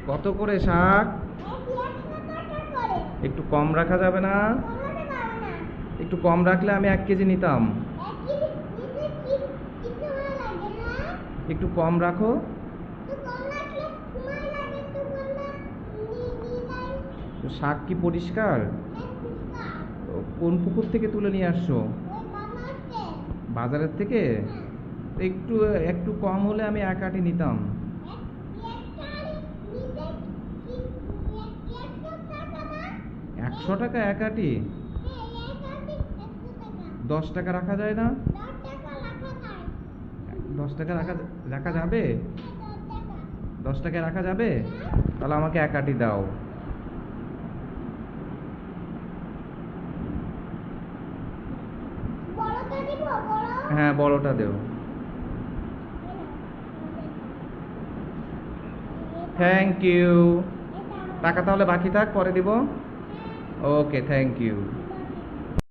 কত করে শাক? একটু কম রাখা যাবে না? একটু কম রাখলে আমি 1 কেজি নিতাম। একটু কম রাখো। তো শাক কি পরিষ্কার? কোন পুকুর থেকে তুলে নিয়ে আসছো? বাজারের থেকে? একটু একটু কম হলে আমি 1 আটি নিতাম। 100 টাকা 1 আটি? 10 টাকা রাখা যায় না? 10 টাকা রাখা রাখা যাবে? 10 টাকা রাখা যাবে? তাহলে আমাকে 1 আটি দাও। হ্যাঁ, বড়টা দেও। Thank you. টাকা তাহলে বাকি থাক, পরে দিব। Okay, thank you.